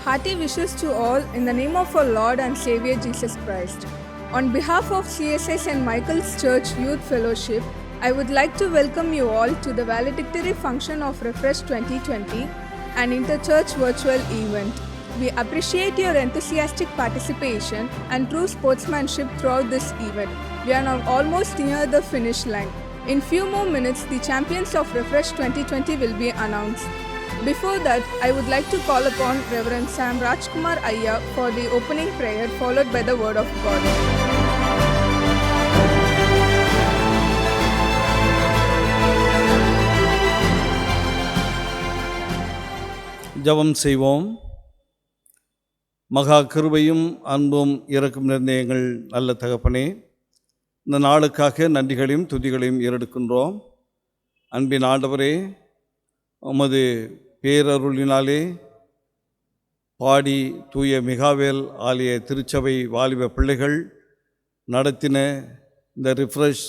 Hearty wishes to all in the name of our Lord and Savior Jesus Christ. On behalf of CSS and Michael's Church Youth Fellowship, I would like to welcome you all to the valedictory function of Refresh 2020, an interchurch virtual event. We appreciate your enthusiastic participation and true sportsmanship throughout this event. We are now almost near the finish line. In few more minutes, the champions of Refresh 2020 will be announced. Before that, I would like to call upon Reverend Sam Rajkumar Ayya for the opening prayer, followed by the word of God. ஜெபம் செய்வோம். மகா கிருபையும் அன்பும் இரக்கம் நிறைந்த எங்கள் நல்ல தகப்பனே, இந்த நாளுக்காக நன்றிகளையும் துதிகளையும் ஏறெடுக்கின்றோம். அன்பின் ஆண்டவரே, உமது பேரருளினாலே பாடி தூய மிகாவேல் ஆலய திருச்சபை வாலிப பிள்ளைகள் நடத்தின இந்த ரிஃப்ரெஷ்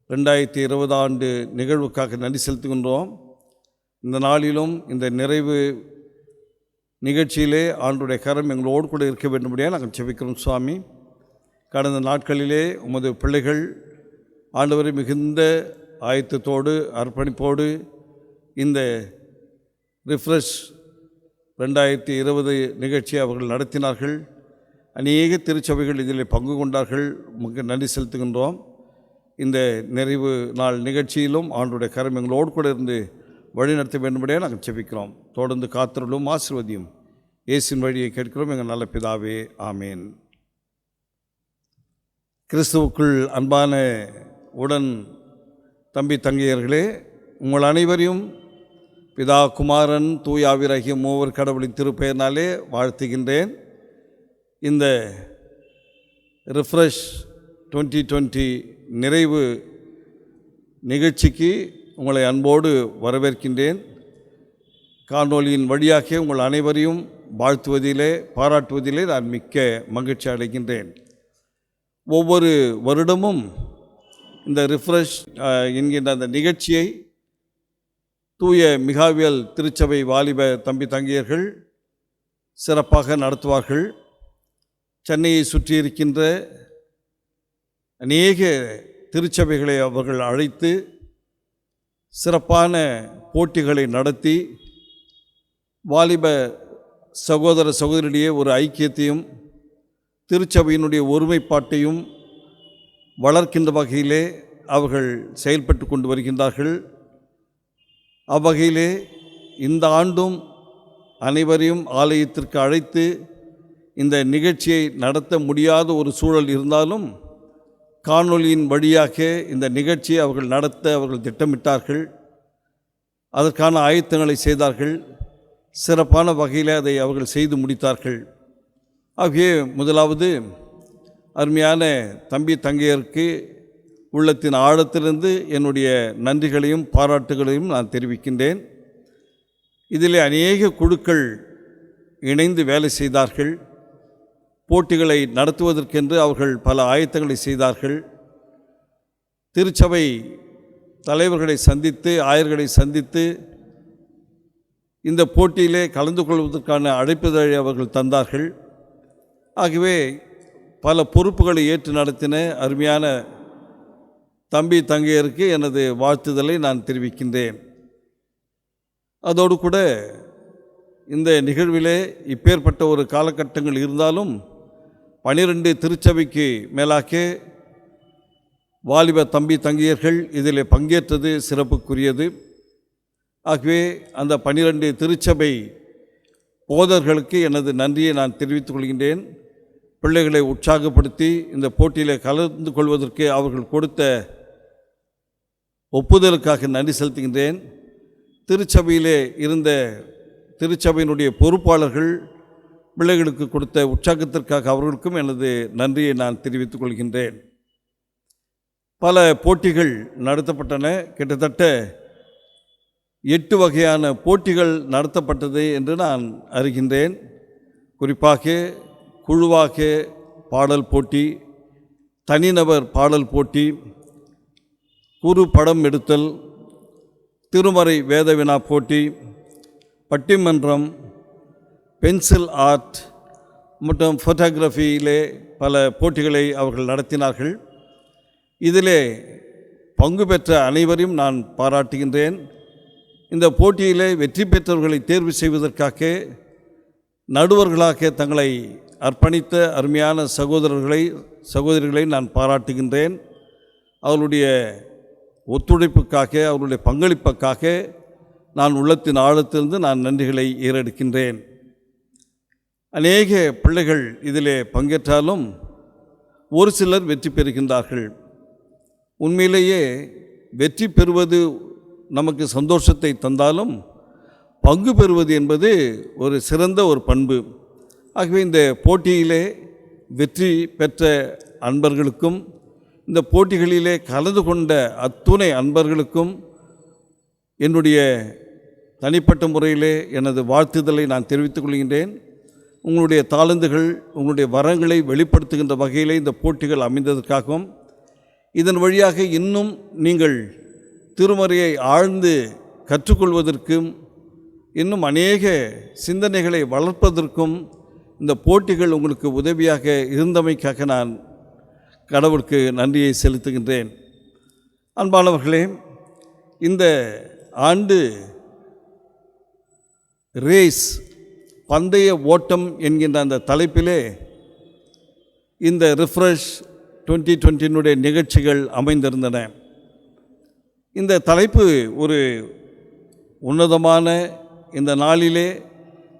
2020 ஆண்டு நிகழ்வுக்காக நன்றி செலுத்துகின்றோம். இந்த நாளிலும் இந்த நிறைவு நிகழ்ச்சியிலே ஆண்டுடைய கரம் எங்களோடு கூட இருக்க வேண்டும்படியாக நாங்கள் செபிக்கிறோம். சுவாமி, கடந்த நாட்களிலே உமது பிள்ளைகள் ஆண்டவரை மிகுந்த ஆயத்தத்தோடு அர்ப்பணிப்போடு இந்த ரிஃப்ரெஷ் 2020 நிகழ்ச்சியை அவர்கள் நடத்தினார்கள். அநேக திருச்சபைகள் இதில் பங்கு கொண்டார்கள். மிக நன்றி செலுத்துகின்றோம். இந்த நிறைவு நாள் நிகழ்ச்சியிலும் ஆண்டுடைய கரம் எங்களோடு கூட இருந்து வழி நடத்த வேண்டும்படியாக நாங்கள் செபிக்கிறோம். தொடர்ந்து காத்திருளும், ஆசீர்வதியும். இயேசுவின் வழியை கேட்கிறோம் எங்கள் நல்ல பிதாவே, ஆமேன். கிறிஸ்துவுக்குள் அன்பான உடன் தம்பி தங்கையர்களே, உங்கள் அனைவரையும் பிதா, குமாரன், தூய ஆவியாகிய மூவர் கடவுளின் திருப்பெயர்னாலே வாழ்த்துகின்றேன். இந்த ரிஃப்ரெஷ் 2020 நிறைவு நிகழ்ச்சிக்கு உங்களை அன்போடு வரவேற்கின்றேன். காணொலியின் வழியாக உங்கள் அனைவரையும் வாழ்த்துவதிலே, பாராட்டுவதிலே நான் மிக்க மகிழ்ச்சி அடைகின்றேன். ஒவ்வொரு வருடமும் இந்த ரிஃப்ரெஷ் என்கின்ற அந்த நிகழ்ச்சியை தூய மிகாவேல் திருச்சபை வாலிப தம்பி தங்கையர்கள் சிறப்பாக நடத்துவார்கள். சென்னையை சுற்றி இருக்கின்ற அநேக திருச்சபைகளை அவர்கள் அழைத்து சிறப்பான போட்டிகளை நடத்தி வாலிப சகோதர சகோதரிடையே ஒரு ஐக்கியத்தையும் திருச்சபையினுடைய ஒருமைப்பாட்டையும் வளர்க்கின்ற வகையிலே அவர்கள் செயல்பட்டு கொண்டு வருகின்றார்கள். அவ்வகையிலே இந்த ஆண்டும் அனைவரையும் ஆலயத்திற்கு அழைத்து இந்த நிகழ்ச்சியை நடத்த முடியாத ஒரு சூழல் இருந்தாலும் காணொலியின் வழியாக இந்த நிகழ்ச்சியை அவர்கள் நடத்த அவர்கள் திட்டமிட்டார்கள். அதற்கான ஆயத்தங்களை செய்தார்கள். சிறப்பான வகையில் அதை அவர்கள் செய்து முடித்தார்கள். ஆகவே முதலாவது அருமையான தம்பி தங்கையருக்கு உள்ளத்தின் ஆழத்திலிருந்து என்னுடைய நன்றிகளையும் பாராட்டுகளையும் நான் தெரிவிக்கின்றேன். இதில் அநேக குழுக்கள் இணைந்து வேலை செய்தார்கள். போட்டிகளை நடத்துவதற்கென்று அவர்கள் பல ஆயத்தங்களை செய்தார்கள். திருச்சபை தலைவர்களை சந்தித்து, ஆயர்களை சந்தித்து இந்த போட்டியிலே கலந்து கொள்வதற்கான அழைப்புதழை அவர்கள் தந்தார்கள். ஆகவே பல பொறுப்புகளை ஏற்று நடத்தின அருமையான தம்பி தங்கையருக்கு எனது வாழ்த்துதலை நான் தெரிவிக்கின்றேன். அதோடு கூட இந்த நிகழ்விலே இப்பேற்பட்ட ஒரு காலகட்டங்கள் இருந்தாலும் 12 திருச்சபைக்கு மேலாக வாலிப தம்பி தங்கையர்கள் இதில் பங்கேற்றது சிறப்புக்குரியது. ஆகவே அந்த 12 திருச்சபை போதர்களுக்கு எனது நன்றியை நான் தெரிவித்துக் கொள்கின்றேன். பிள்ளைகளை உற்சாகப்படுத்தி இந்த போட்டியில் கலந்து கொள்வதற்கு அவர்கள் கொடுத்த ஒப்புதலுக்காக நன்றி செலுத்துகின்றேன். திருச்சபையிலே இருந்த திருச்சபையினுடைய பொறுப்பாளர்கள் பிள்ளைகளுக்கு கொடுத்த உற்சாகத்திற்காக அவர்களுக்கும் எனது நன்றியை நான் தெரிவித்துக் கொள்கின்றேன். பல போட்டிகள் நடத்தப்பட்டன. கிட்டத்தட்ட 8 வகையான போட்டிகள் நடத்தப்பட்டது என்று நான் அறிகின்றேன். குறிப்பாக குழுவாக பாடல் போட்டி, தனிநபர் பாடல் போட்டி, குறு படம் எடுத்தல், திருமறை வேத வினா போட்டி, பட்டிமன்றம், பென்சில் ஆர்ட் மற்றும் ஃபோட்டோகிராஃபியிலே பல போட்டிகளை அவர்கள் நடத்தினார்கள். இதிலே பங்கு பெற்ற அனைவரையும் நான் பாராட்டுகின்றேன். இந்த போட்டியிலே வெற்றி பெற்றவர்களை தேர்வு செய்வதற்காக நடுவர்களாக தங்களை அர்ப்பணித்த அருமையான சகோதரிகளை நான் பாராட்டுகின்றேன். அவர்களுடைய ஒத்துழைப்புக்காக, அவர்களுடைய பங்களிப்புக்காக நான் உள்ளத்தின் ஆழத்திலிருந்து நான் நன்றிகளை ஏறெடுக்கின்றேன். அநேக பிள்ளைகள் இதிலே பங்கேற்றாலும் ஒரு சிலர் வெற்றி பெறுகின்றார்கள். உண்மையிலேயே வெற்றி பெறுவது நமக்கு சந்தோஷத்தை தந்தாலும் பங்கு பெறுவது என்பது ஒரு சிறந்த ஒரு பண்பு. ஆகவே இந்த போட்டியிலே வெற்றி பெற்ற அன்பர்களுக்கும் இந்த போட்டிகளிலே கலந்து கொண்ட அத்துணை அன்பர்களுக்கும் என்னுடைய தனிப்பட்ட முறையிலே எனது வாழ்த்துதலை நான் தெரிவித்துக் கொள்கின்றேன். உங்களுடைய தாளந்துகள், உங்களுடைய வரங்களை வெளிப்படுத்துகின்ற வகையிலே இந்த போட்டிகள் அமைந்ததற்காகவும் இதன் வழியாக இன்னும் நீங்கள் திருமறையை ஆழ்ந்து கற்றுக்கொள்வதற்கும் இன்னும் அநேக சிந்தனைகளை வளர்ப்பதற்கும் இந்த போட்டிகள் உங்களுக்கு உதவியாக இருந்தமைக்காக நான் கடவுளுக்கு நன்றியை செலுத்துகின்றேன். அன்பானவர்களே, இந்த ஆண்டு ரேஸ் பந்தய ஓட்டம் என்கின்ற அந்த தலைப்பிலே இந்த ரிஃப்ரெஷ் 2020 நிகழ்ச்சிகள் அமைந்திருந்தன. இந்த தலைப்பு ஒரு உன்னதமான இந்த நாளிலே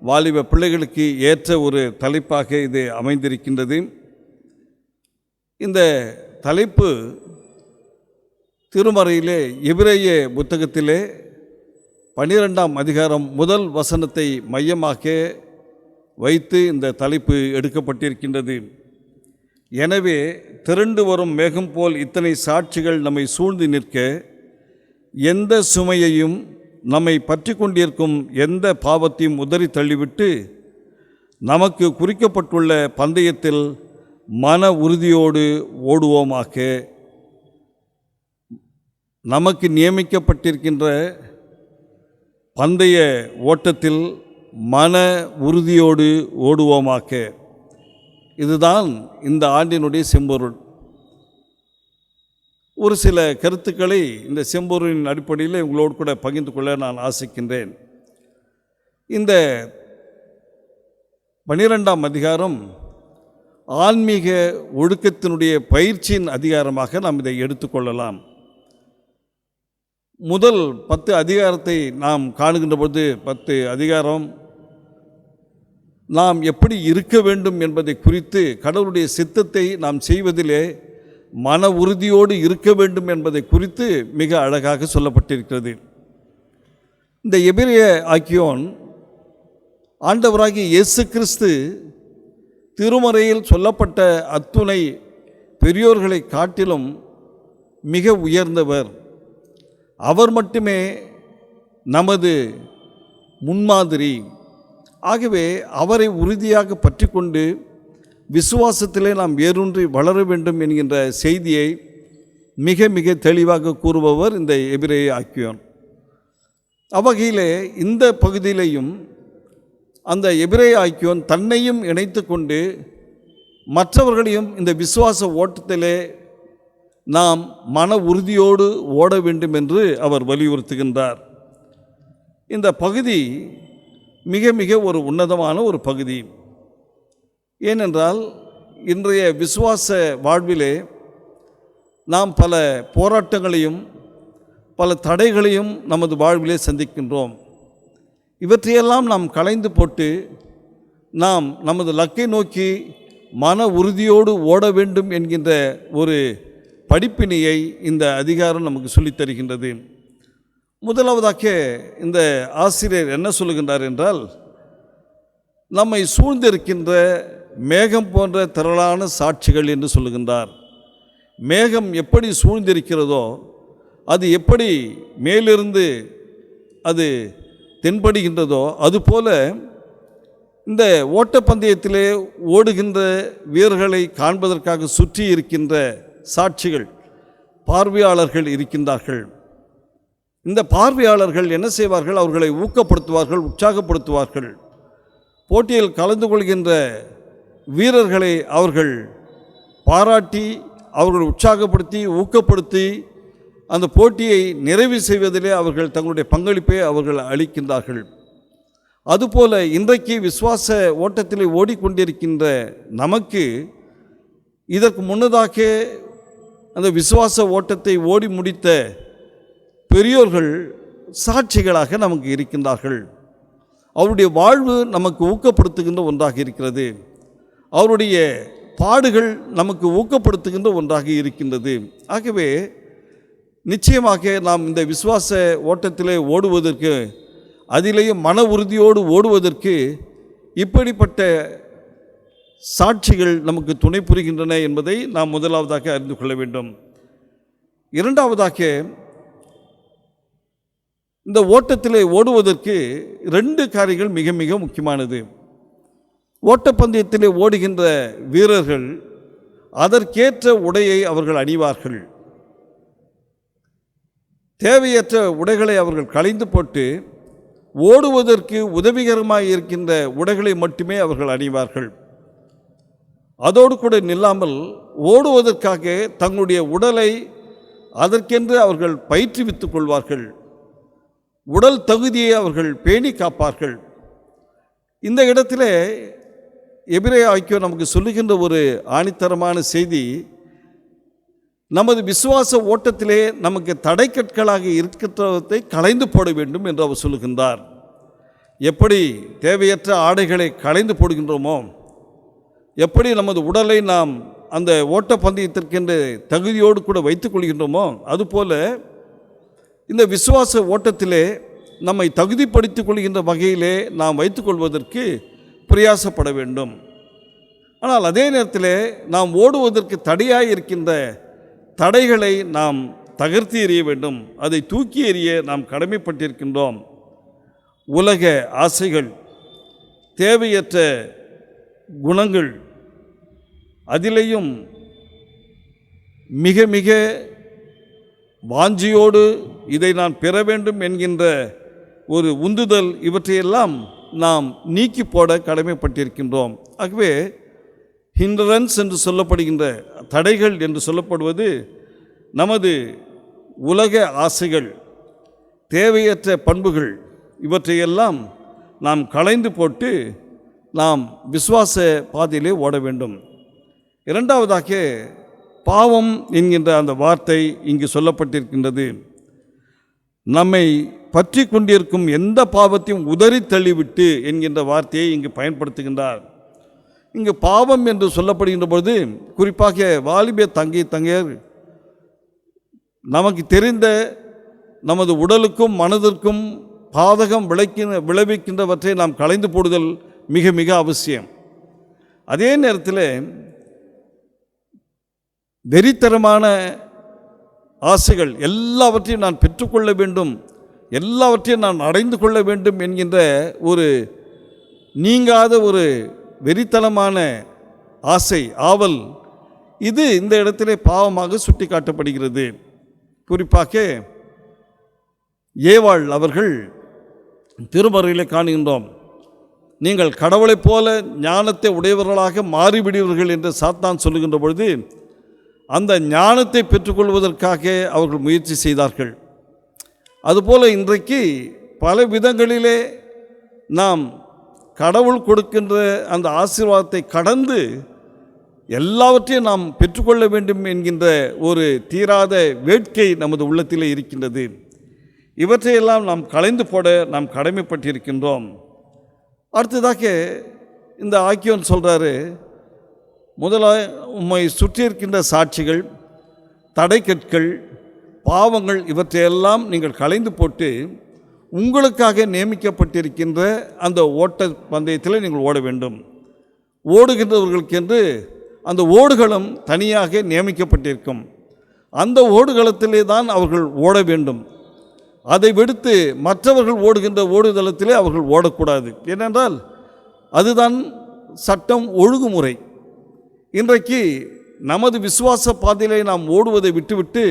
வாலிப பிள்ளைகளுக்கு ஏற்ற ஒரு தலைப்பாக இது அமைந்திருக்கின்றது. இந்த தலைப்பு திருமறையிலே எபிரேய புத்தகத்திலே 12ஆம் அதிகாரம் முதல் வசனத்தை மையமாக வைத்து இந்த தலைப்பு எடுக்கப்பட்டிருக்கின்றது. எனவே திரண்டு வரும் மேகம் போல் இத்தனை சாட்சிகள் நம்மை சூழ்ந்து நிற்க, எந்த சுமையையும் நம்மை பற்றி கொண்டிருக்கும் எந்த பாவத்தையும் உதறி தள்ளிவிட்டு நமக்கு குறிக்கப்பட்டுள்ள பந்தயத்தில் மன உறுதியோடு ஓடுவோமாக. நமக்கு நியமிக்கப்பட்டிருக்கின்ற பந்தய ஓட்டத்தில் மன உறுதியோடு ஓடுவோமாக. இதுதான் இந்த ஆண்டினுடைய செம்பொருள். ஒரு சில கருத்துக்களை இந்த செம்பொருளின் அடிப்படையில் உங்களோடு கூட பகிர்ந்து கொள்ள நான் ஆசைக்கின்றேன். இந்த 12ஆம் அதிகாரம் ஆன்மீக ஒழுக்கத்தினுடைய பயிற்சியின் அதிகாரமாக நாம் இதை எடுத்துக்கொள்ளலாம். முதல் 10 அதிகாரத்தை நாம் காணுகின்ற பொழுது 10 அதிகாரம் நாம் எப்படி இருக்க வேண்டும் என்பதை குறித்து, கடவுளுடைய சித்தத்தை நாம் செய்வதிலே மன உறுதியோடு இருக்க வேண்டும் என்பதை குறித்து மிக அழகாக சொல்லப்பட்டிருக்கிறது. இந்த எபிரேய ஆக்கியோன் ஆண்டவராகிய இயேசு கிறிஸ்து திருமறையில் சொல்லப்பட்ட அத்துணை பெரியோர்களை காட்டிலும் மிக உயர்ந்தவர். அவர் மட்டுமே நமது முன்மாதிரி. ஆகவே அவரை உறுதியாக பற்றி கொண்டு விசுவாசத்திலே நாம் வேரூன்றி வளர வேண்டும் என்கின்ற செய்தியை மிக மிக தெளிவாக கூறுபவர் இந்த எபிரேய ஆக்கியோன். அவ்வகையிலே இந்த பகுதியிலேயும் அந்த எபிரேய ஆக்கியோன் தன்னையும் இணைத்து கொண்டு மற்றவர்களையும் இந்த விசுவாச ஓட்டத்திலே நாம் மன உறுதியோடு ஓட வேண்டும் என்று அவர் வலியுறுத்துகின்றார். இந்த பகுதி மிக மிக ஒரு உன்னதமான ஒரு பகுதி. ஏனென்றால் இன்றைய விசுவாச வாழ்விலே நாம் பல போராட்டங்களையும் பல தடைகளையும் நமது வாழ்விலே சந்திக்கின்றோம். இவற்றையெல்லாம் நாம் களைந்து போட்டு நாம் நமது லக்கை நோக்கி மன உறுதியோடு ஓட வேண்டும் என்கின்ற ஒரு படிப்பினையை இந்த அதிகாரம் நமக்கு சொல்லித் தருகின்றது. முதலாவதாக இந்த ஆசிரியர் என்ன சொல்லுகின்றார் என்றால், நம்மை சூழ்ந்திருக்கின்ற மேகம் போன்ற திரளான சாட்சிகள் என்று சொல்லுகின்றார். மேகம் எப்படி சூழ்ந்திருக்கிறதோ, அது எப்படி மேலிருந்து அது தென்படுகின்றதோ, அதுபோல இந்த ஓட்டப்பந்தயத்திலே ஓடுகின்ற வீரர்களை காண்பதற்காக சுற்றி இருக்கின்ற சாட்சிகள், பார்வையாளர்கள் இருக்கின்றார்கள். இந்த பார்வையாளர்கள் என்ன செய்வார்கள்? அவர்களை ஊக்கப்படுத்துவார்கள், உற்சாகப்படுத்துவார்கள். போட்டியில் கலந்து கொள்கின்ற வீரர்களை அவர்கள் பாராட்டி, அவர்கள் உற்சாகப்படுத்தி, ஊக்கப்படுத்தி அந்த போட்டியை நிறைவு செய்வதிலே அவர்கள் தங்களுடைய பங்களிப்பை அவர்கள் அளிக்கின்றார்கள். அதுபோல இன்றைக்கு விசுவாச ஓட்டத்தில் ஓடிக்கொண்டிருக்கின்ற நமக்கு இதற்கு முன்னதாக அந்த விசுவாச ஓட்டத்தை ஓடி முடித்த பெரியோர்கள் சாட்சிகளாக நமக்கு இருக்கின்றார்கள். அவருடைய வாழ்வு நமக்கு ஊக்கப்படுத்துகின்ற ஒன்றாக இருக்கிறது. அவருடைய பாடுகள் நமக்கு ஊக்கப்படுத்துகின்ற ஒன்றாக இருக்கின்றது. ஆகவே நிச்சயமாக நாம் இந்த விசுவாச ஓட்டத்திலே ஓடுவதற்கு, அதிலேயே மன உறுதியோடு ஓடுவதற்கு இப்படிப்பட்ட சாட்சிகள் நமக்கு துணை புரிகின்றன என்பதை நாம் முதலாவதாக அறிந்து கொள்ள வேண்டும். இரண்டாவதாக, இந்த ஓட்டத்திலே ஓடுவதற்கு 2 காரியங்கள் மிக மிக முக்கியமானது. ஓட்டப்பந்தயத்திலே ஓடுகின்ற வீரர்கள் அதற்கேற்ற உடையை அவர்கள் அணிவார்கள். தேவையற்ற உடைகளை அவர்கள் களைந்து போட்டு ஓடுவதற்கு உதவிகரமாக இருக்கின்ற உடைகளை மட்டுமே அவர்கள் அணிவார்கள். அதோடு கூட நில்லாமல் ஓடுவதற்காக தங்களுடைய உடலை அதற்கென்று அவர்கள் பயிற்றுவித்துக் கொள்வார்கள். உடல் தகுதியை அவர்கள் பேணி காப்பார்கள். இந்த இடத்திலே எபிரேய ஐக்கியம் நமக்கு சொல்லுகின்ற ஒரு ஆணித்தரமான செய்தி, நமது விசுவாச ஓட்டத்திலே நமக்கு தடைக்கற்களாக இருக்கின்றதை களைந்து போட வேண்டும் என்று அவர் சொல்லுகின்றார். எப்படி தேவையற்ற ஆடைகளை களைந்து போடுகின்றோமோ, எப்படி நமது உடலை நாம் அந்த ஓட்டப்பந்தயத்திற்கென்று தகுதியோடு கூட வைத்துக் கொள்கின்றோமோ, அதுபோல இந்த விசுவாச ஓட்டத்திலே நம்மை தகுதிப்படுத்திக் கொள்கின்ற வகையிலே நாம் வைத்துக்கொள்வதற்கு பிரயாசப்பட வேண்டும். ஆனால் அதே நேரத்தில் நாம் ஓடுவதற்கு தடையாக இருக்கின்ற தடைகளை நாம் தகர்த்து எறிய வேண்டும். அதை தூக்கி எறிய நாம் கடமைப்பட்டிருக்கின்றோம். உலக ஆசைகள், தேவையற்ற குணங்கள், அதிலேயும் மிக மிக வாஞ்சியோடு இதை நான் பெற வேண்டும் என்கின்ற ஒரு உந்துதல், இவற்றையெல்லாம் நாம் நீக்கி போட கடமைப்பட்டிருக்கின்றோம். ஆகவே ஹிண்ட்ரன்ஸ் என்று சொல்லப்படுகின்ற தடைகள் என்று சொல்லப்படுவது நமது உலக ஆசைகள், தேவையற்ற பண்புகள், இவற்றையெல்லாம் நாம் களைந்து போட்டு நாம் விசுவாச பாதையிலே ஓட வேண்டும். இரண்டாவதாக, பாவம் என்கின்ற அந்த வார்த்தை இங்கு சொல்லப்பட்டிருக்கின்றது. நம்மை பற்றி கொண்டிருக்கும் எந்த பாவத்தையும் உதறி தள்ளிவிட்டு என்கின்ற வார்த்தையை இங்கு பயன்படுத்துகின்றார். இங்கு பாவம் என்று சொல்லப்படுகின்ற பொழுது குறிப்பாக வாலிப தங்கையர் நமக்கு தெரிந்த நமது உடலுக்கும் மனதிற்கும் பாதகம் விளைவிக்கின்றவற்றை நாம் களைந்து போடுதல் மிக மிக அவசியம். அதே நேரத்தில் வெறித்தரமான ஆசைகள், எல்லாவற்றையும் நான் பெற்றுக்கொள்ள வேண்டும், எல்லாவற்றையும் நான் அடைந்து கொள்ள வேண்டும் என்கின்ற ஒரு நீங்காத ஒரு வெறித்தனமான ஆசை, ஆவல், இது இந்த இடத்திலே பாவமாக சுட்டி காட்டப்படுகிறது. குறிப்பாக ஏவாள் அவர்கள் திருமறையிலே காணுகின்றோம். நீங்கள் கடவுளைப் போல ஞானத்தை உடையவர்களாக மாறிவிடுவீர்கள் என்று சாத்தான் சொல்லுகின்ற பொழுது அந்த ஞானத்தை பெற்றுக்கொள்வதற்காக அவர்கள் முயற்சி செய்தார்கள். அதுபோல் இன்றைக்கு பல விதங்களிலே நாம் கடவுள் கொடுக்கின்ற அந்த ஆசீர்வாதத்தை கடந்து எல்லாவற்றையும் நாம் பெற்றுக்கொள்ள வேண்டும் என்கின்ற ஒரு தீராத வேட்கை நமது உள்ளத்திலே இருக்கின்றது. இவற்றையெல்லாம் நாம் களைந்து போட நாம் கடமைப்பட்டிருக்கின்றோம். அடுத்ததாக இந்த ஆக்கியோன் சொல்கிறாரு, முதலாக உம்மை சுற்றி இருக்கின்ற சாட்சிகள், தடைக்கற்கள், பாவங்கள், இவற்றையெல்லாம் நீங்கள் களைந்து போட்டு உங்களுக்காக நியமிக்கப்பட்டிருக்கின்ற அந்த ஓட்ட பந்தயத்தில் நீங்கள் ஓட வேண்டும். ஓடுகின்றவர்களுக்கென்று அந்த ஓடுகளம் தனியாக நியமிக்கப்பட்டிருக்கும். அந்த ஓடுகளத்திலே தான் அவர்கள் ஓட வேண்டும். அதை விடுத்து மற்றவர்கள் ஓடுகின்ற ஓடுதளத்திலே அவர்கள் ஓடக்கூடாது. ஏனென்றால் அதுதான் சட்டம், ஒழுங்குமுறை. இன்றைக்கு நமது விசுவாச பாதையிலே நாம் ஓடுவதை விட்டுவிட்டு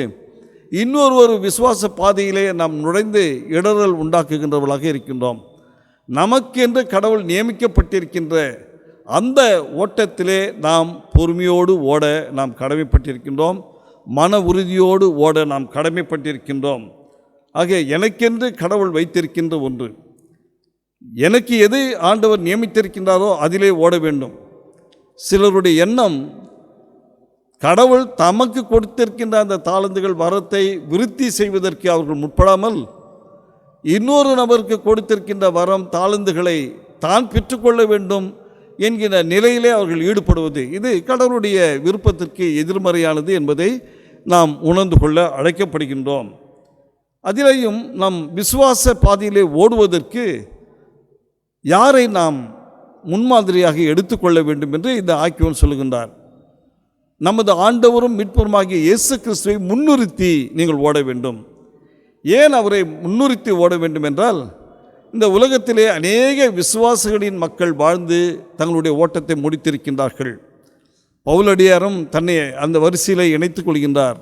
இன்னொரு விசுவாச பாதையிலே நாம் நுழைந்து இடரல் உண்டாக்குகின்றவர்களாக இருக்கின்றோம். நமக்கென்று கடவுள் நியமிக்கப்பட்டிருக்கின்ற அந்த ஓட்டத்திலே நாம் பொறுமையோடு ஓட நாம் கடமைப்பட்டிருக்கின்றோம். மன உறுதியோடு ஓட நாம் கடமைப்பட்டிருக்கின்றோம். ஆக எனக்கென்று கடவுள் வைத்திருக்கின்ற ஒன்று, எனக்கு எது ஆண்டவர் நியமித்திருக்கின்றாரோ அதிலே ஓட வேண்டும். சிலருடைய எண்ணம் கடவுள் தமக்கு கொடுத்திருக்கின்ற அந்த தாளந்துகள் வரத்தை விருத்தி செய்வதற்கு அவர்கள் முற்படாமல் இன்னொரு நபருக்கு கொடுத்திருக்கின்ற வரம் தாளந்துகளை தான் பெற்றுக்கொள்ள வேண்டும் என்கிற நிலையிலே அவர்கள் ஈடுபடுவது, இது கடவுளுடைய விருப்பத்திற்கு எதிர்மறையானது என்பதை நாம் உணர்ந்து கொள்ள அழைக்கப்படுகின்றோம். அதிலேயும் நம் விசுவாச பாதையிலே ஓடுவதற்கு யாரை நாம் முன்மாதிரியாக எடுத்துக்கொள்ள வேண்டும் என்று இந்த ஆக்கியோன் சொல்லுகின்றார். நமது ஆண்டவரும் மீட்பருமாகிய இயேசு கிறிஸ்துவை முன்னிறுத்தி நீங்கள் ஓட வேண்டும். ஏன் அவரை முன்னிறுத்தி ஓட வேண்டும் என்றால், இந்த உலகத்திலே அநேக விசுவாசிகளின் மக்கள் வாழ்ந்து தங்களுடைய ஓட்டத்தை முடித்திருக்கின்றார்கள். பவுலடியாரும் தன்னை அந்த வரிசையில் இணைத்துக் கொள்கின்றார்.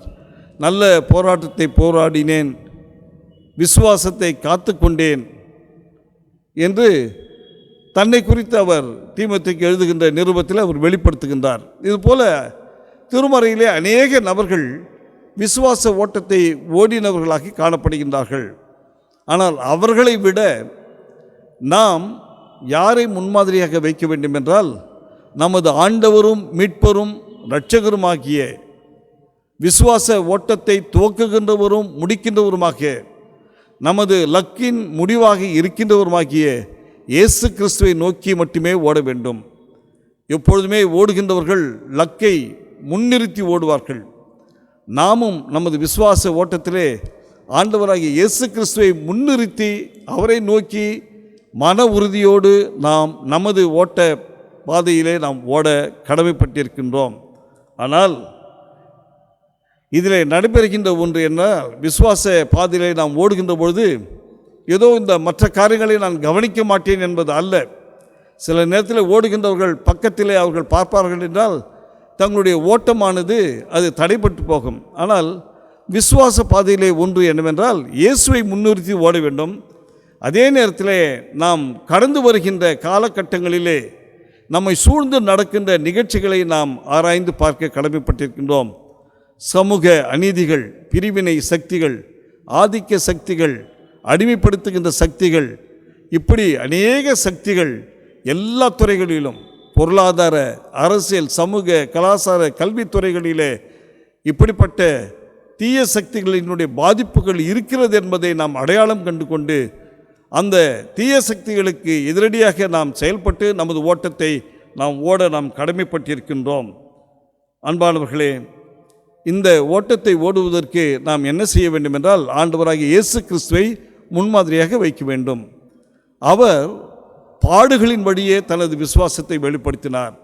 நல்ல போராட்டத்தை போராடினேன், விசுவாசத்தை காத்து கொண்டேன் என்று தன்னை குறித்து அவர் தீமோத்தேயுக்கு எழுதுகின்ற நிருபத்தில் அவர் வெளிப்படுத்துகின்றார். இதுபோல திருமறையிலே அநேக நபர்கள் விசுவாச ஓட்டத்தை ஓடினவர்களாக காணப்படுகின்றார்கள். ஆனால் அவர்களை விட நாம் யாரை முன்மாதிரியாக வைக்க வேண்டும் என்றால், நமது ஆண்டவரும் மீட்பரும் இரட்சகருமாகிய, விசுவாச ஓட்டத்தை துவக்குகின்றவரும் முடிக்கின்றவருமாக, நமது லக்கின் முடிவாக இருக்கின்றவருமாகிய இயேசு கிறிஸ்துவை நோக்கி மட்டுமே ஓட வேண்டும். எப்பொழுதுமே ஓடுகின்றவர்கள் லக்கை முன்னிறுத்தி ஓடுவார்கள். நாமும் நமது விசுவாச ஓட்டத்திலே ஆண்டவராகிய இயேசு கிறிஸ்துவை முன்னிறுத்தி அவரை நோக்கி மன உறுதியோடு நாம் நமது ஓட்ட பாதையிலே நாம் ஓட கடமைப்பட்டிருக்கின்றோம். ஆனால் இதில் நடைபெறுகின்ற ஒன்று என்ன, விசுவாச பாதையிலே நாம் ஓடுகின்ற பொழுது ஏதோ இந்த மற்ற காரியங்களை நான் கவனிக்க மாட்டேன் என்பது அல்ல. சில நேரத்தில் ஓடுகின்றவர்கள் பக்கத்திலே அவர்கள் பார்ப்பார்கள் என்றால் தங்களுடைய ஓட்டமானது அது தடைப்பட்டு போகும். ஆனால் விசுவாச பாதையிலே ஒன்று என்னவென்றால், இயேசுவை முன்னிறுத்தி ஓட வேண்டும். அதே நேரத்தில் நாம் கடந்து வருகின்ற காலகட்டங்களிலே நம்மை சூழ்ந்து நடக்கின்ற நிகழ்ச்சிகளை நாம் ஆராய்ந்து பார்க்க கடமைப்பட்டிருக்கின்றோம். சமூக அநீதிகள், பிரிவினை சக்திகள், ஆதிக்க சக்திகள், அடிமைப்படுத்துகின்ற சக்திகள், இப்படி அநேக சக்திகள் எல்லா துறைகளிலும், பொருளாதார, அரசியல், சமூக, கலாச்சார, கல்வித்துறைகளிலே இப்படிப்பட்ட தீய சக்திகளினுடைய பாதிப்புகள் இருக்கிறது என்பதை நாம் அடையாளம் கண்டு கொண்டு அந்த தீய சக்திகளுக்கு எதிரடியாக நாம் செயல்பட்டு நமது ஓட்டத்தை நாம் ஓட நாம் கடமைப்பட்டிருக்கின்றோம். அன்பானவர்களே, இந்த ஓட்டத்தை ஓடுவதற்கு நாம் என்ன செய்ய வேண்டும் என்றால், ஆண்டவராகிய இயேசு கிறிஸ்துவை முன்மாதிரியாக வைக்க வேண்டும். அவர் பாடுகளின் வழியே தனது விசுவாசத்தை வெளிப்படுத்தினார்.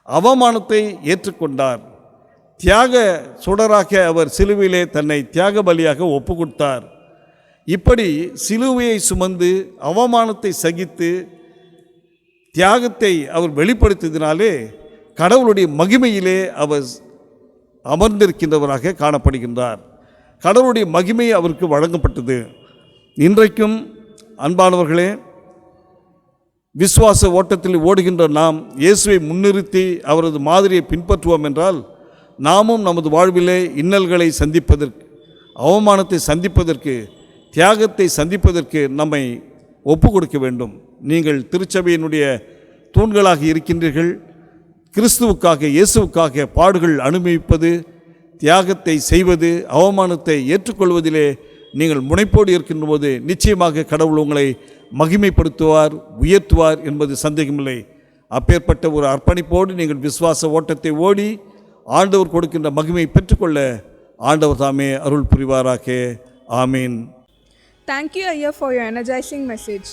அவமானத்தை ஏற்றுக்கொண்டார். தியாக சுடராக அவர் சிலுவையிலே தன்னை தியாக பலியாக ஒப்பு கொடுத்தார். இப்படி சிலுவையை சுமந்து அவமானத்தை சகித்து தியாகத்தை அவர் வெளிப்படுத்தியதினாலே கடவுளுடைய மகிமையிலே அவர் அமர்ந்திருக்கின்றவராக காணப்படுகின்றார். கடவுளுடைய மகிமை அவருக்கு வழங்கப்பட்டது. இன்றைக்கும் அன்பானவர்களே, விசுவாச ஓட்டத்தில் ஓடுகின்ற நாம் இயேசுவை முன்னிறுத்தி அவரது மாதிரியை பின்பற்றுவோம் என்றால், நாமும் நமது வாழ்விலே இன்னல்களை சந்திப்பதற்கு, அவமானத்தை சந்திப்பதற்கு, தியாகத்தை சந்திப்பதற்கு நம்மை ஒப்பு கொடுக்க வேண்டும். நீங்கள் திருச்சபையினுடைய தூண்களாக இருக்கின்றீர்கள். கிறிஸ்துவுக்காக, இயேசுவுக்காக பாடுகள் அனுபவிப்பது, தியாகத்தை செய்வது, அவமானத்தை ஏற்றுக்கொள்வதிலே நீங்கள் முனைப்போடு இருக்கின்ற போது நிச்சயமாக கடவுள் உங்களை மகிமைப்படுத்துவார், உயர்த்துவார் என்பது சந்தேகமில்லை. அப்பேற்பட்ட ஒரு அர்ப்பணிப்போடு நீங்கள் விசுவாச ஓட்டத்தை ஓடி ஆண்டவர் கொடுக்கின்ற மகிமை பெற்றுக்கொள்ள ஆண்டவர் தாமே அருள் புரிவாராக. ஆமீன். Thank you, Ayya, for your energizing message.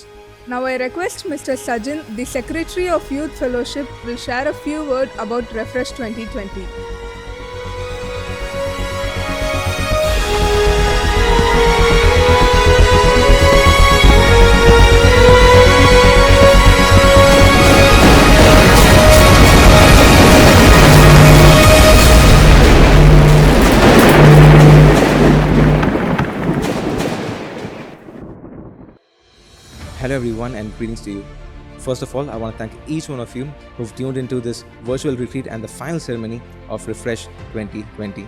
Now I request Mr. Sajin, the Secretary of Youth Fellowship, will share a few words about Refresh 2020. Hello everyone and greetings to you. First of all, I want to thank each one of you who've tuned into this virtual retreat and the final ceremony of Refresh 2020.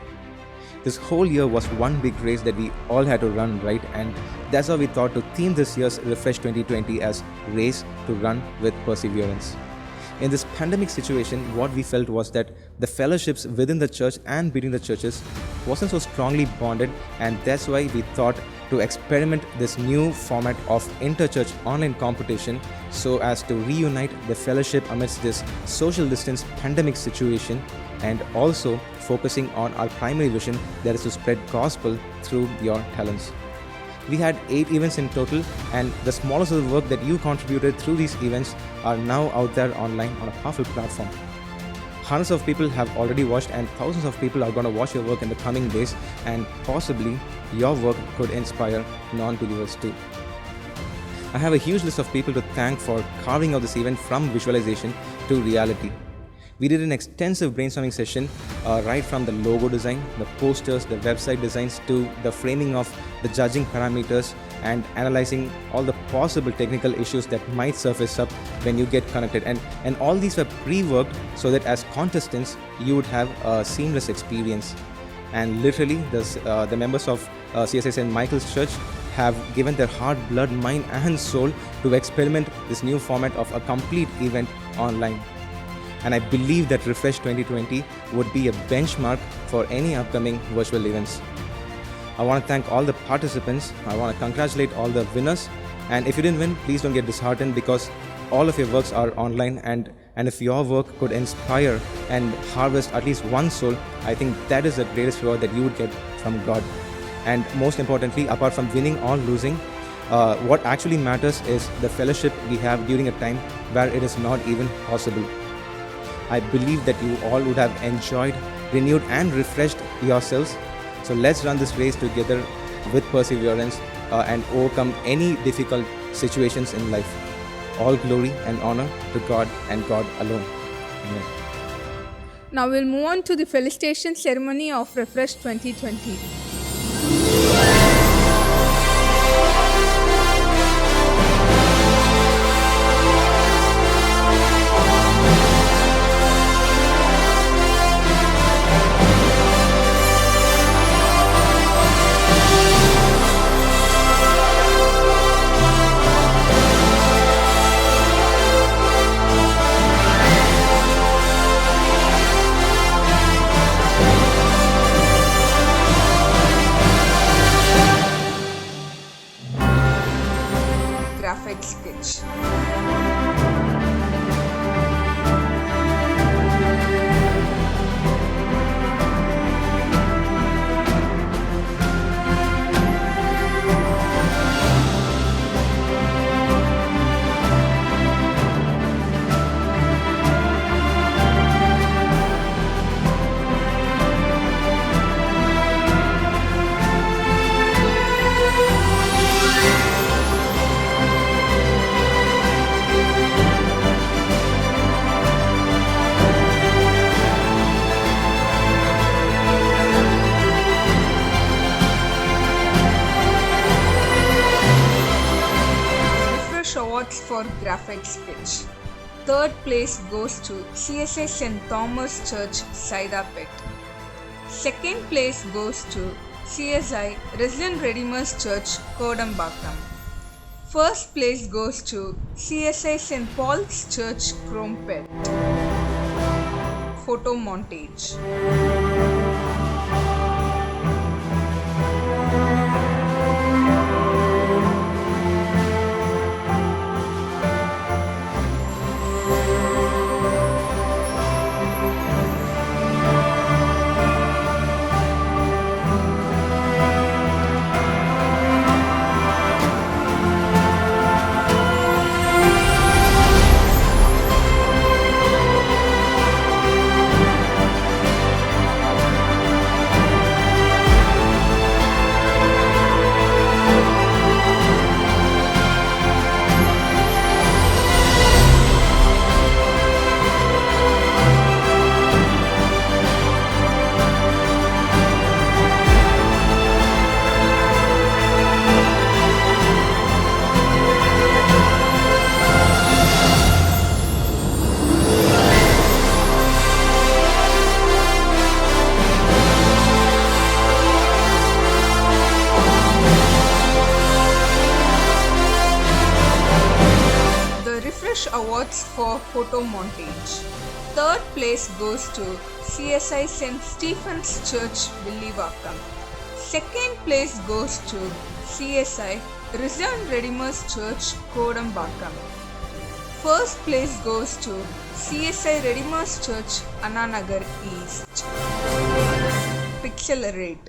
This whole year was one big race that we all had to run, right? And that's why we thought to theme this year's Refresh 2020 as Race to Run with Perseverance. In this pandemic situation, what we felt was that the fellowships within the church and between the churches wasn't so strongly bonded, and that's why we thought to experiment this new format of inter-church online competition so as to reunite the fellowship amidst this social distance pandemic situation, and also focusing on our primary vision, that is to spread gospel through your talents. We had 8 events in total, and the smallest of the work that you contributed through these events are now out there online on a powerful platform. Hundreds of people have already watched, and thousands of people are going to watch your work in the coming days, and possibly your work could inspire non-believers too. I have a huge list of people to thank for carving out this event from visualization to reality. We did an extensive brainstorming session, right from the logo design, the posters, the website designs, to the framing of the judging parameters and analyzing all the possible technical issues that might surface up when you get connected. And all these were pre-worked so that as contestants, you would have a seamless experience. And literally, the members of CSI St. Michael's Church have given their heart, blood, mind and soul to experiment this new format of a complete event online. And I believe that Refresh 2020 would be a benchmark for any upcoming virtual events. I want to thank all the participants. I want to congratulate all the winners. And if you didn't win, please don't get disheartened, because all of your works are online, and if your work could inspire and harvest at least one soul, I think that is the greatest reward that you would get from God. And most importantly, apart from winning or losing, what actually matters is the fellowship we have during a time where it is not even possible. I believe that you all would have enjoyed, renewed and refreshed yourselves. So let's run this race together with perseverance and overcome any difficult situations in life. All glory and honor to God and God alone. Amen. Now we'll move on to the felicitation ceremony of Refresh 2020. Graphic sketch. Awards for graphic sketch. Third place goes to CSI St. Thomas Church, Saidapet. Second place goes to CSI Resident Redeemers Church, Kodambakam. First place goes to CSI St. Paul's Church, Krompet. Photo montage. for photo montage. Third place goes to CSI St. Stephen's Church, Villivakkam. Second place goes to CSI Risen Redeemer's Church, Kodambakkam. First place goes to CSI Redeemer's Church, Annanagar East. Pixelerate.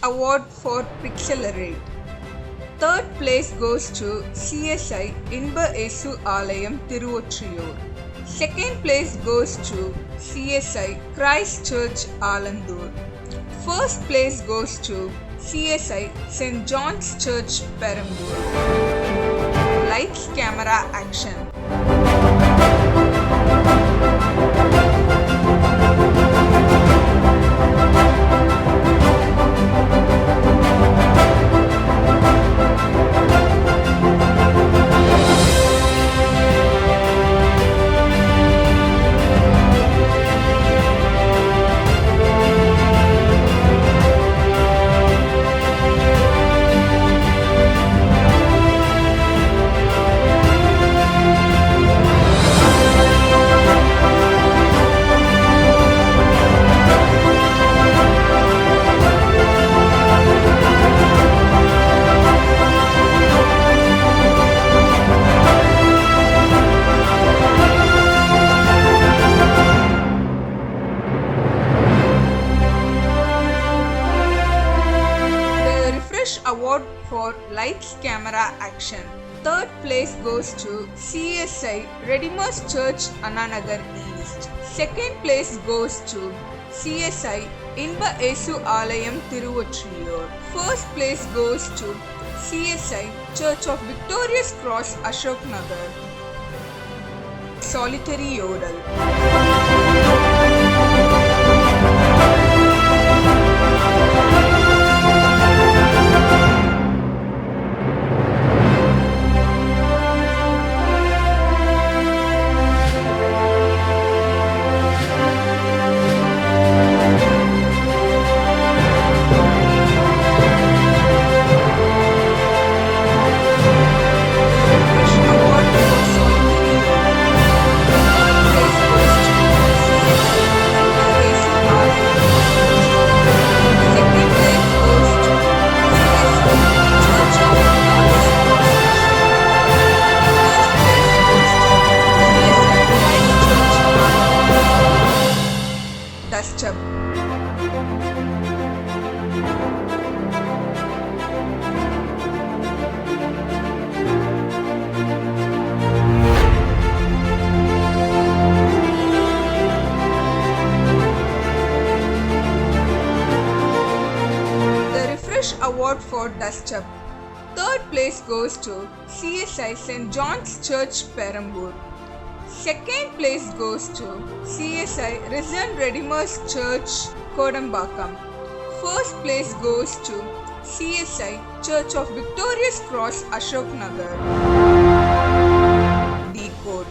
Award for Pixelerate. Third place goes to CSI Inba Esu Alayam, Tiruvotriyur. Second place goes to CSI Christ Church, Alandur. First place goes to CSI St. John's Church, Perambur. Lights, camera, action. Award for Lights, Camera, Action. Third place goes to CSI Redeemer's Church, Annanagar East. Second place goes to CSI Inba Esu Alayam, Tiruvotriyur. First place goes to CSI Church of Victorious Cross, Ashok Nagar. Solitary Yodel. Dust up. The Refresh Award for Dust Up. Third place goes to CSI St. John's Church, Perambur. Second place goes to CSI Risen Redeemer's Church, Kodambakkam. First place goes to CSI Church of Victorious Cross, Ashok Nagar. Decode.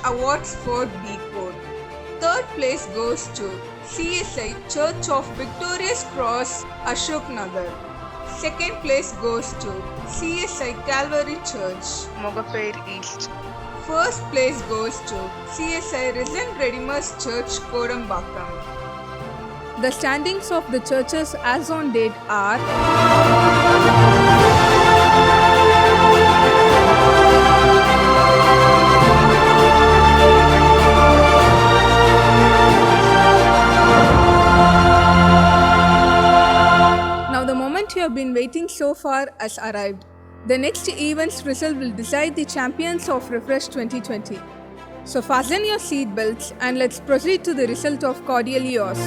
Awards for Decode. Third place goes to CSI Church of Victorious Cross, Ashok Nagar. Second place goes to CSI Calvary Church, Mogapair East. First place goes to CSI Risen Redeemer's Church, Kodambakkam. The standings of the churches as on date are Now the moment you have been waiting so far has arrived. The next event's result will decide the champions of Refresh 2020. So fasten your seat belts and let's proceed to the result of Cordially Yours.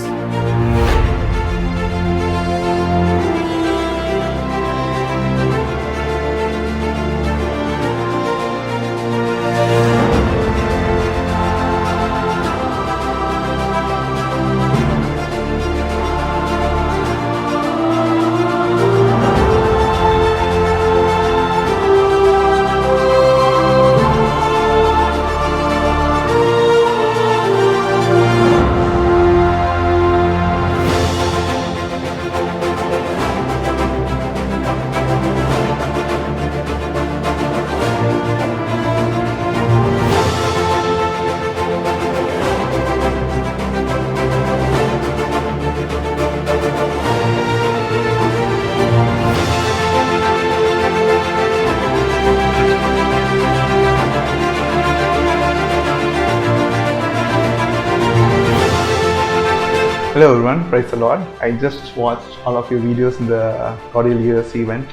Hello everyone, praise the Lord. I just watched all of your videos in the Cordially Yours event.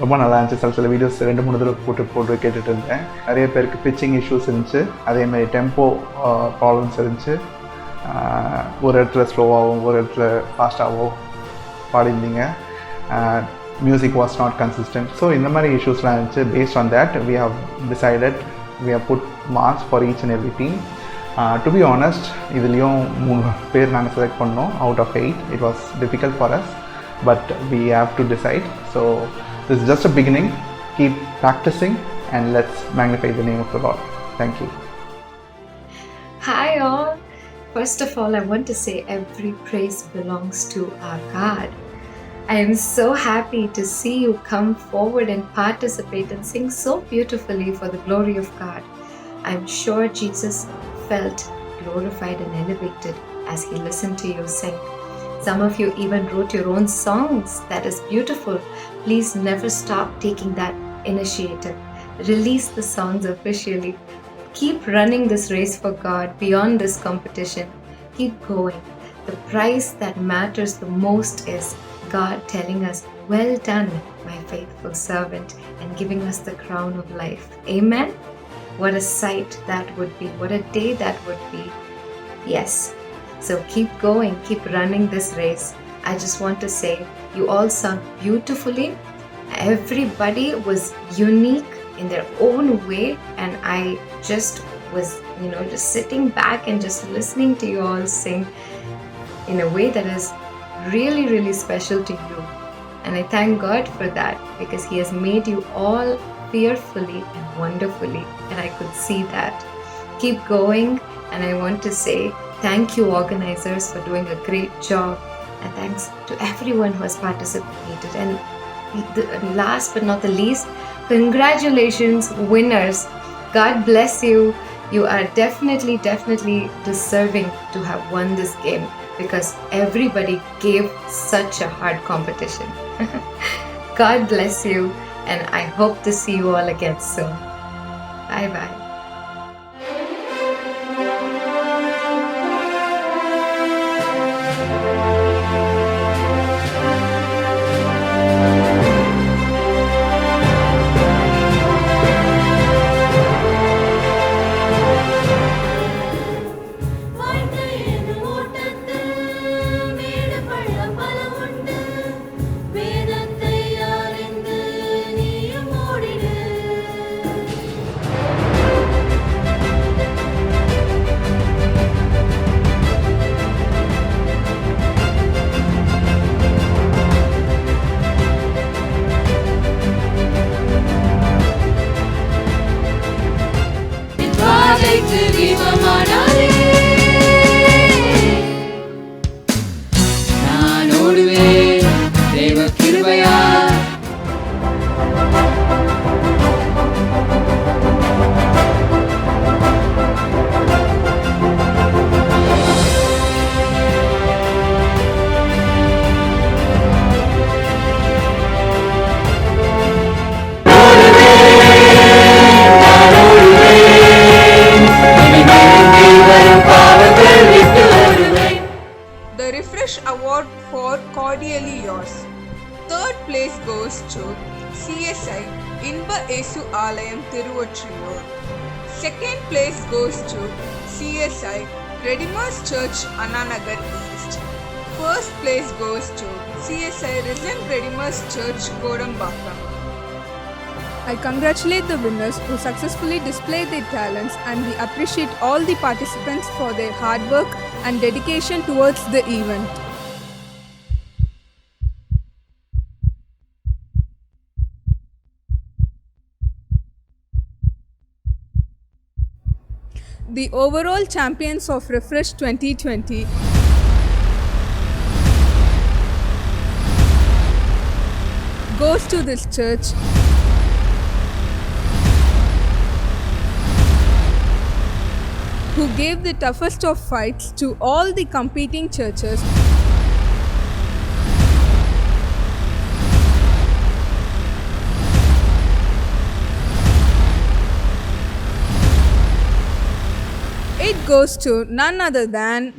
ரொம்ப நல்லா இருந்துச்சு. சில videos 2-3 தடவை போட்டு கேட்டுட்டு இருந்தேன். நிறைய பேருக்கு பிச்சிங் இஷ்யூஸ் இருந்துச்சு, அதேமாதிரி டெம்போ ப்ராப்ளம்ஸ் இருந்துச்சு. ஒரு இடத்துல ஸ்லோவாகவும் ஒரு இடத்துல ஃபாஸ்ட்டாகவோ பாடிருந்தீங்க. Music was not consistent. So இந்த மாதிரி இஷ்யூஸ்லாம் இருந்துச்சு. Based on that we have decided, we have put marks for each and every team. To be honest, இதுலேயும் 3 பேர் நாங்கள் செலக்ட் பண்ணோம் out of 8. It was difficult for us, but we have to decide. So this is just a beginning. Keep practicing and let's magnify the name of the Lord. Thank you. Hi all. First of all, I want to say every praise belongs to our God. I am so happy to see you come forward and participate and sing so beautifully for the glory of God. I'm sure Jesus felt glorified and elevated as he listened to you sing. Some of you even wrote your own songs. That is beautiful. Please never stop taking that initiative. Release the songs officially. Keep running this race for God beyond this competition. Keep going. The prize that matters the most is God telling us, "Well done, my faithful servant," and giving us the crown of life. Amen? What a sight that would be. What a day that would be. Yes. So keep going. Keep running this race. I just want to say, you all sung beautifully. Everybody was unique in their own way. And I just was, just sitting back and just listening to you all sing in a way that is really, really special to you. And I thank God for that, because He has made you all fearfully and wonderfully, and I could see that. Keep going, and I want to say thank you, organizers, for doing a great job, and thanks to everyone who has participated. And last but not the least, congratulations, winners. God bless you. You are definitely deserving to have won this game, because everybody gave such a hard competition. God bless you, and I hope to see you all again soon. Bye bye. place goes to CSI Inba Esu Alayam Tiruvottriyur. Second place goes to CSI Redeemer's Church Annanagar East. First place goes to CSI Risen Redeemer's Church Kodambakam. I congratulate the winners who successfully displayed their talents, and we appreciate all the participants for their hard work and dedication towards the event. The overall champions of Refresh 2020 goes to this church who gave the toughest of fights to all the competing churches it goes to none other than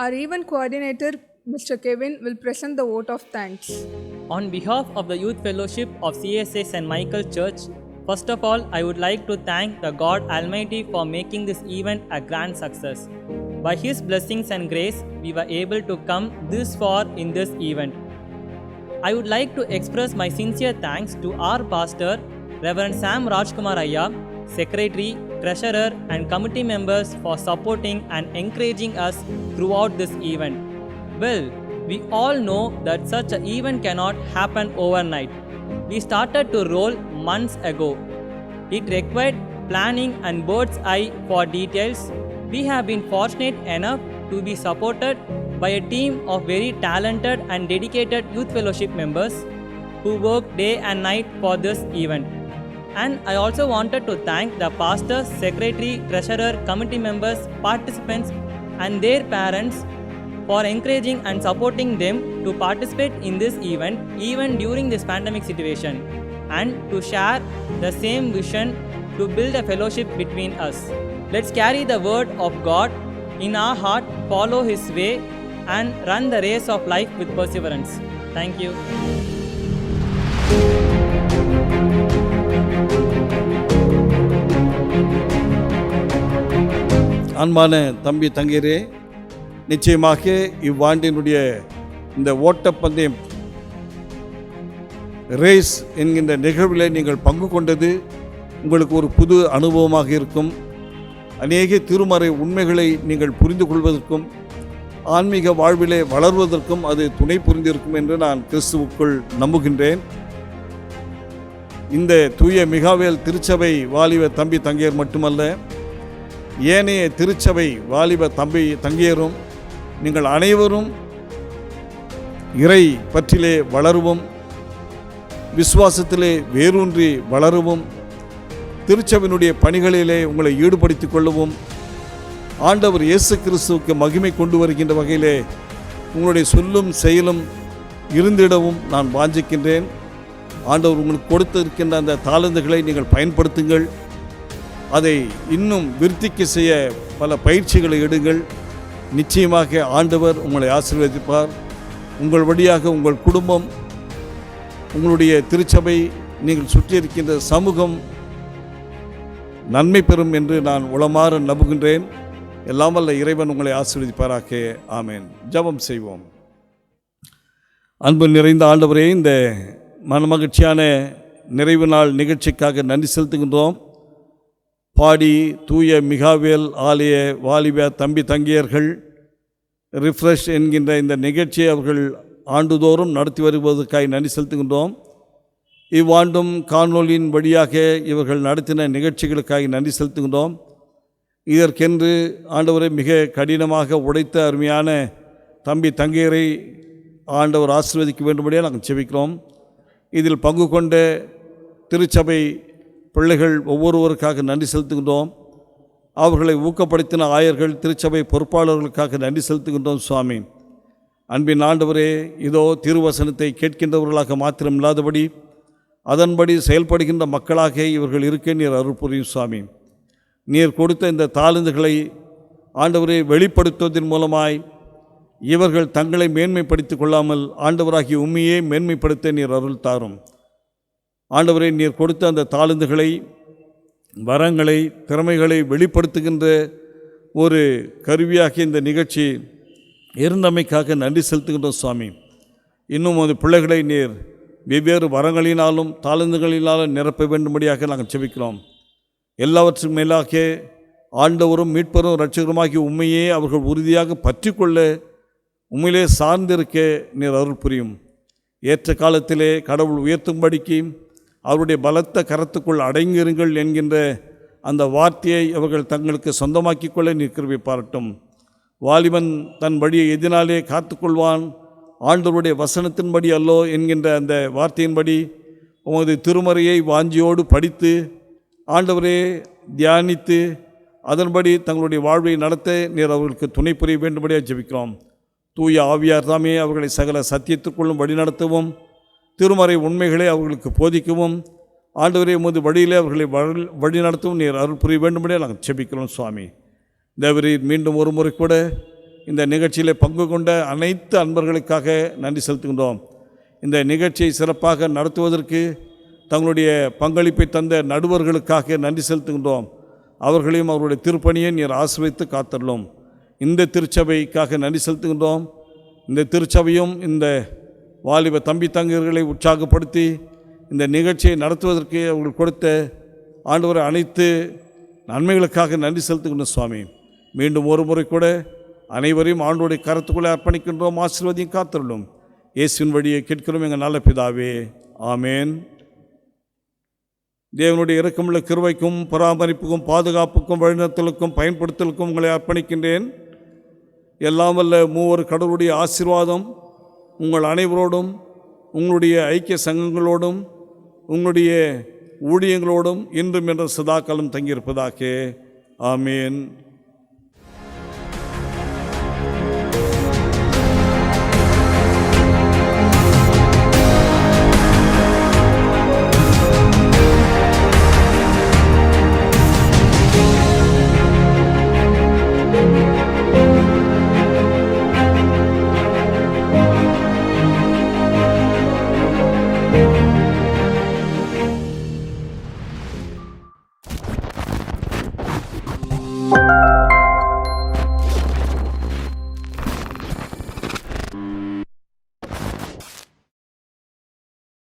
our event coordinator, Mr. Kevin, will present the vote of thanks. On behalf of the Youth Fellowship of CSA St. Michael Church, first of all, I would like to thank the God Almighty for making this event a grand success. By His blessings and grace, we were able to come this far in this event. I would like to express my sincere thanks to our pastor, Reverend Sam Rajkumar Ayya, Secretary, Treasurer and committee members for supporting and encouraging us throughout this event. Well, we all know that such an event cannot happen overnight. We started to roll months ago. It required planning and bird's eye for details. We have been fortunate enough to be supported by a team of very talented and dedicated youth fellowship members who work day and night for this event. And I also wanted to thank the pastors, secretary, treasurer, committee members, participants and their parents for encouraging and supporting them to participate in this event even during this pandemic situation, and to share the same vision to build a fellowship between us. Let's carry the word of God in our heart, follow His way and run the race of life with perseverance. Thank you. அன்பான தம்பி தங்கையரே, நிச்சயமாக இவ்வாண்டினுடைய இந்த ஓட்டப்பந்தயம் race என்கின்ற நிகழ்வில் நீங்கள் பங்கு கொண்டது உங்களுக்கு ஒரு புது அனுபவமாக இருக்கும். அநேக திருமறை உண்மைகளை நீங்கள் புரிந்து கொள்வதற்கும் ஆன்மீக வாழ்விலே வளர்வதற்கும் அது துணை புரிந்திருக்கும் என்று நான் கிறிஸ்துவுக்குள் நம்புகின்றேன். இந்த தூய மிகாவேல் திருச்சபை வாலிப தம்பி தங்கையர் மட்டுமல்ல, ஏனைய திருச்சபை வாலிப தம்பி தங்கையரும் நீங்கள் அனைவரும் இறை பற்றிலே வளரவும், விசுவாசத்திலே வேரூன்றி வளரவும், திருச்சபையினுடைய பணிகளிலே உங்களை ஈடுபடுத்திக் கொள்ளவும், ஆண்டவர் இயேசு கிறிஸ்துவுக்கு மகிமை கொண்டு வருகின்ற வகையிலே உங்களுடைய சொல்லும் செயலும் இருந்திடவும் நான் வாஞ்சிக்கின்றேன். ஆண்டவர் உங்களுக்கு கொடுத்திருக்கின்ற அந்த தாளந்துகளை நீங்கள் பயன்படுத்துங்கள். அதை இன்னும் விருத்திக்கு செய்ய பல பயிற்சிகளை எடுங்கள். நிச்சயமாக ஆண்டவர் உங்களை ஆசீர்வதிப்பார். உங்கள் வழியாக உங்கள் குடும்பம், உங்களுடைய திருச்சபை, நீங்கள் சுற்றியிருக்கின்ற சமூகம் நன்மை பெறும் என்று நான் உளமாற நம்புகின்றேன். எல்லாம் வல்ல இறைவன் உங்களை ஆசீர்வதிப்பாராக. ஆமேன். ஜெபம் செய்வோம். அன்பு நிறைந்த ஆண்டவரே, இந்த மனமகிழ்ச்சியான நிறைவு நாள் நிகழ்ச்சிக்காக நன்றி செலுத்துகின்றோம். பாடி தூய மிகாவேல் ஆலய வாலிப தம்பி தங்கியர்கள் ரிஃப்ரெஷ் என்கின்ற இந்த நிகழ்ச்சியை அவர்கள் ஆண்டுதோறும் நடத்தி வருவதற்காக நன்றி செலுத்துகின்றோம். இவ்வாண்டும் காணொலியின் வழியாக இவர்கள் நடத்தின நிகழ்ச்சிகளுக்காக நன்றி செலுத்துகின்றோம். இதற்கென்று ஆண்டவரை மிக கடினமாக உடைத்த அருமையான தம்பி தங்கையரை ஆண்டவர் ஆசீர்வதிக்க வேண்டும்படியாக நாங்கள் செபிக்கிறோம். இதில் பங்கு கொண்ட திருச்சபை பிள்ளைகள் ஒவ்வொருவருக்காக நன்றி செலுத்துகின்றோம். அவர்களை ஊக்கப்படுத்தின ஆயர்கள், திருச்சபை பொறுப்பாளர்களுக்காக நன்றி செலுத்துகின்றோம். சுவாமி, அன்பின் ஆண்டவரே, இதோ திருவசனத்தை கேட்கின்றவர்களாக மாத்திரமில்லாதபடி அதன்படி செயல்படுகின்ற மக்களாக இவர்கள் இருக்க நீர் அருள் புரியும். சுவாமி, நீர் கொடுத்த இந்த தாளந்துகளை ஆண்டவரை வெளிப்படுத்துவதன் மூலமாய் இவர்கள் தங்களை மேன்மைப்படுத்திக் கொள்ளாமல் ஆண்டவராகிய உண்மையே மேன்மைப்படுத்த நீர் அருள் தாரும். ஆண்டவரை, நீர் கொடுத்த அந்த தாளந்துகளை, வரங்களை, திறமைகளை வெளிப்படுத்துகின்ற ஒரு கருவியாகி இந்த நிகழ்ச்சி இருந்தமைக்காக நன்றி செலுத்துகின்றோம். சுவாமி, இன்னும் அந்த பிள்ளைகளை நீர் வெவ்வேறு வரங்களினாலும் தாளந்துகளினாலும் நிரப்ப வேண்டும்படியாக நாங்கள் செபிக்கிறோம். எல்லாவற்றுக்கும் மேலாக ஆண்டவரும் மீட்பரும் இரட்சகருமாகிய உண்மையே அவர்கள் உறுதியாக பற்றி கொள்ள, உண்மையிலே சார்ந்திருக்க நீர் அருள் புரியும். ஏற்ற காலத்திலே கடவுள் உயர்த்தும்படிக்கு அவருடைய பலத்த கரத்துக்குள் அடங்கியிருங்கள் என்கின்ற அந்த வார்த்தையை அவர்கள் தங்களுக்கு சொந்தமாக்கிக் கொள்ள நீர் கிருபை பாராட்டும். வாலிபன் தன் வழியை எதினாலே காத்துக்கொள்வான், ஆண்டவருடைய வசனத்தின்படி அல்லோ என்கின்ற அந்த வார்த்தையின்படி உமது திருமறையை வாஞ்சியோடு படித்து ஆண்டவரே தியானித்து அதன்படி தங்களுடைய வாழ்வை நடத்த நீர் அவர்களுக்கு துணை புரிய வேண்டும்படியாக ஜெபிக்கிறோம். தூய ஆவியார் தாமே அவர்களை சகல சத்தியத்துக்குள்ளும் வழிநடத்தவும், திருமறை உண்மைகளை அவர்களுக்கு போதிக்கவும், ஆண்டவரே உமது வழியிலே அவர்களை வழிநடத்தவும் நீர் அருள் புரிய வேண்டும்படியாக நாங்கள் ஜெபிக்கிறோம். சுவாமி, தேவரீர் மீண்டும் ஒரு முறை கூட இந்த நிகழ்ச்சியில் பங்கு கொண்ட அனைத்து அன்பர்களுக்காக நன்றி செலுத்துகின்றோம். இந்த நிகழ்ச்சியை சிறப்பாக நடத்துவதற்கு தங்களுடைய பங்களிப்பை தந்த நடுவர்களுக்காக நன்றி செலுத்துகின்றோம். அவர்களையும் அவருடைய திருப்பணியை நீர் ஆசீர்வதித்து காத்தருளும். இந்த திருச்சபைக்காக நன்றி செலுத்துகின்றோம். இந்த திருச்சபையும் இந்த வாலிப தம்பி தங்கையர்களை உற்சாகப்படுத்தி இந்த நிகழ்ச்சியை நடத்துவதற்கு அவர்கள் கொடுத்த ஆண்டவரை அனைத்து நன்மைகளுக்காக நன்றி செலுத்துகின்றோம். சுவாமி, மீண்டும் ஒரு முறை கூட அனைவரையும் ஆண்டோடைய கரத்துக்குள்ளே அர்ப்பணிக்கின்றோம். ஆசீர்வதியும் காத்தருளும். இயேசுவின் வழியை கேட்கிறோம் எங்கள் நல்ல பிதாவே. ஆமேன். தேவனுடைய இரக்கமுள்ள கிருபைக்கும் பராமரிப்புக்கும் பாதுகாப்புக்கும் வழிநடத்தலுக்கும் பயன்படுத்தலுக்கும் உங்களை அர்ப்பணிக்கின்றேன். எல்லாம் வல்ல மூவர் கடவுளுடைய ஆசீர்வாதம் உங்கள் அனைவரோடும், உங்களுடைய ஐக்கிய சங்கங்களோடும், உங்களுடைய ஊழியங்களோடும் இன்றும் என்ற சதாக்காலம் தங்கியிருப்பதாக. ஆமேன்.